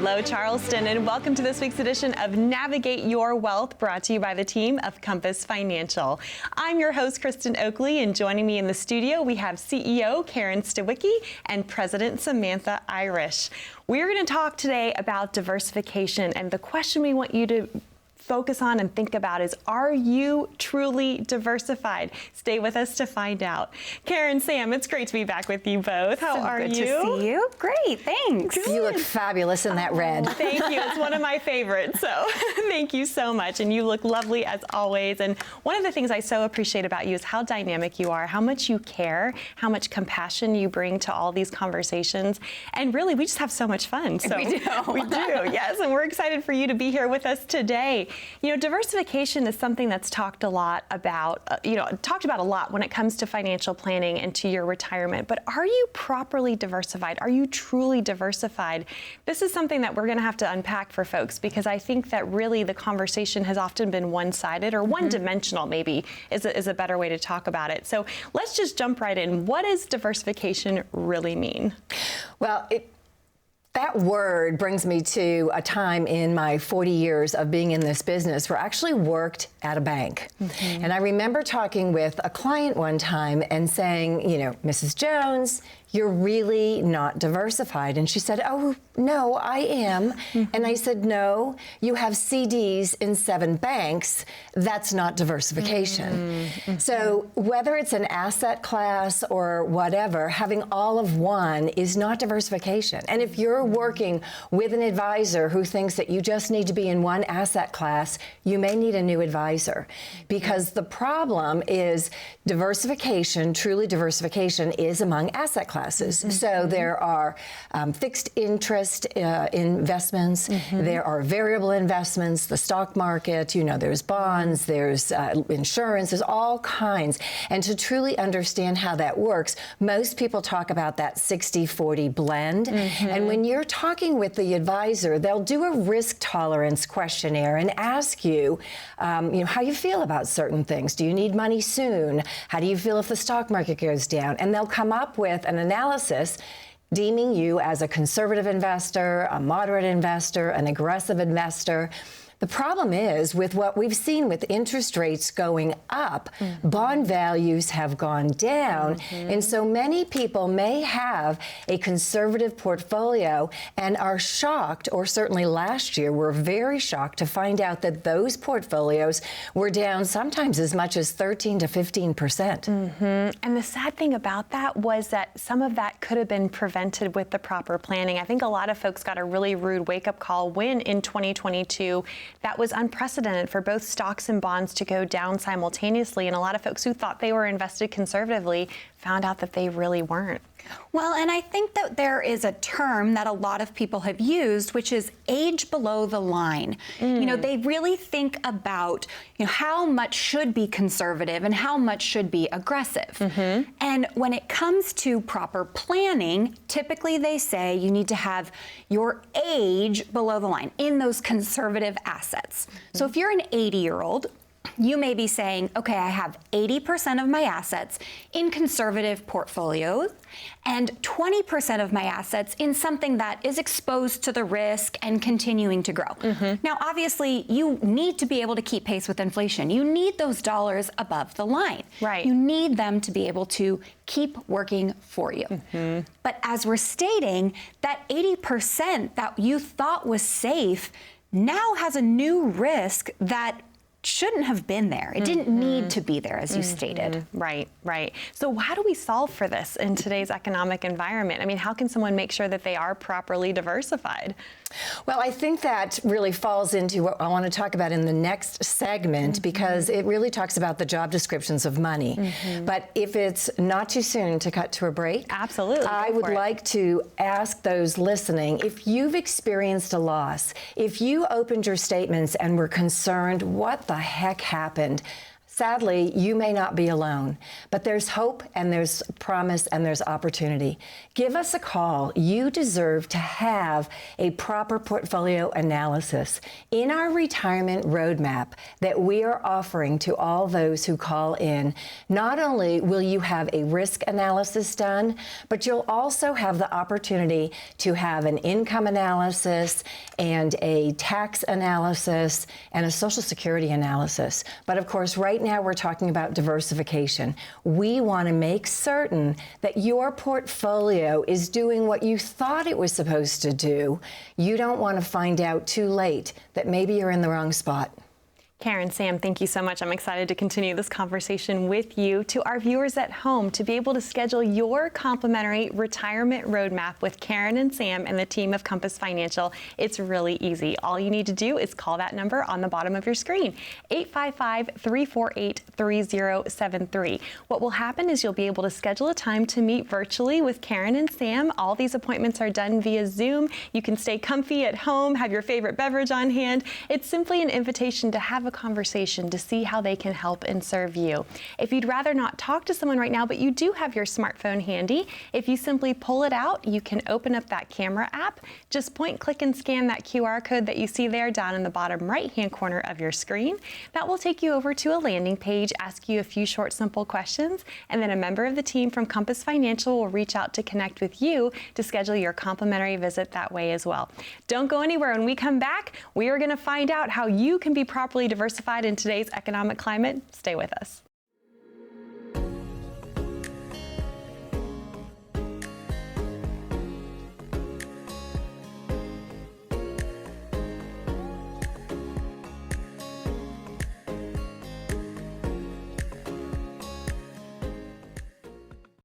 Hello, Charleston, and welcome to this week's edition of Navigate Your Wealth, brought to you by the team of Compass Financial. I'm your host, Kristin Oakley, and joining me in the studio, we have CEO Karen Stawicki and President Samantha Irish. We're going to talk today about diversification, and the question we want you to focus on and think about is, are you truly diversified? Stay with us to find out. Karen, Sam, it's great to be back with you both. How are you? Good to see you. Great, thanks. Good. You look fabulous in that red. Thank you. It's one of my favorites, so thank you so much. And you look lovely as always. And one of the things I so appreciate about you is how dynamic you are, how much you care, how much compassion you bring to all these conversations. And really, we just have so much fun. So we do. We do, yes. And we're excited for you to be here with us today. You know, diversification is something that's talked about a lot when it comes to financial planning and to your retirement. But are you properly diversified? Are you truly diversified? This is something that we're going to have to unpack for folks, because I think that really the conversation has often been one-sided or one-dimensional, maybe is a better way to talk about it. So let's just jump right in. What does diversification really mean? Well, that word brings me to a time in my 40 years of being in this business where I actually worked at a bank. And I remember talking with a client one time and saying, you know, Mrs. Jones, you're really not diversified. And she said, oh, no, I am. And I said, no, you have CDs in 7 banks. That's not diversification. So whether it's an asset class or whatever, having all of one is not diversification. And if you're working with an advisor who thinks that you just need to be in one asset class, you may need a new advisor. Because the problem is diversification, truly diversification, is among asset classes. So there are fixed interest investments, there are variable investments, the stock market, you know, there's bonds, there's insurance, there's all kinds. And to truly understand how that works, most people talk about that 60-40 blend. And when you're talking with the advisor, they'll do a risk tolerance questionnaire and ask you, how you feel about certain things. Do you need money soon? How do you feel if the stock market goes down? And they'll come up with an analysis deeming you as a conservative investor, a moderate investor, an aggressive investor. The problem is, with what we've seen with interest rates going up, bond values have gone down, and so many people may have a conservative portfolio and are shocked, or certainly last year were very shocked to find out that those portfolios were down sometimes as much as 13 to 15%. And the sad thing about that was that some of that could have been prevented with the proper planning. I think a lot of folks got a really rude wake-up call when in 2022, that was unprecedented for both stocks and bonds to go down simultaneously. And a lot of folks who thought they were invested conservatively found out that they really weren't. Well, and I think that there is a term that a lot of people have used, which is age below the line. You know, they really think about, how much should be conservative and how much should be aggressive. And when it comes to proper planning, typically they say you need to have your age below the line in those conservative assets. So if you're an 80-year-old, you may be saying, okay, I have 80% of my assets in conservative portfolios and 20% of my assets in something that is exposed to the risk and continuing to grow. Now, obviously, you need to be able to keep pace with inflation. You need those dollars above the line. Right. You need them to be able to keep working for you. But as we're stating, that 80% that you thought was safe now has a new risk that shouldn't have been there. It didn't need to be there, as you stated. Right. So how do we solve for this in today's economic environment? I mean, how can someone make sure that they are properly diversified? Well, I think that really falls into what I want to talk about in the next segment, because it really talks about the job descriptions of money. But if it's not too soon to cut to a break, absolutely, I would like to ask those listening, if you've experienced a loss, if you opened your statements and were concerned, what the heck happened? Sadly, you may not be alone, but there's hope and there's promise and there's opportunity. Give us a call. You deserve to have a proper portfolio analysis in our retirement roadmap that we are offering to all those who call in. Not only will you have a risk analysis done, but you'll also have the opportunity to have an income analysis and a tax analysis and a Social Security analysis. But of course, right now we're talking about diversification. We want to make certain that your portfolio is doing what you thought it was supposed to do. You don't want to find out too late that maybe you're in the wrong spot. Karen, Sam, thank you so much. I'm excited to continue this conversation with you. To our viewers at home, to be able to schedule your complimentary retirement roadmap with Karen and Sam and the team of Compass Financial, it's really easy. All you need to do is call that number on the bottom of your screen, 855-348-3073. What will happen is you'll be able to schedule a time to meet virtually with Karen and Sam. All these appointments are done via Zoom. You can stay comfy at home, have your favorite beverage on hand. It's simply an invitation to have a conversation to see how they can help and serve you. If you'd rather not talk to someone right now, but you do have your smartphone handy, if you simply pull it out, you can open up that camera app. Just point, click, and scan that QR code that you see there down in the bottom right-hand corner of your screen. That will take you over to a landing page, ask you a few short, simple questions, and then a member of the team from Compass Financial will reach out to connect with you to schedule your complimentary visit that way as well. Don't go anywhere. When we come back, we are going to find out how you can be properly diversified in today's economic climate. Stay with us.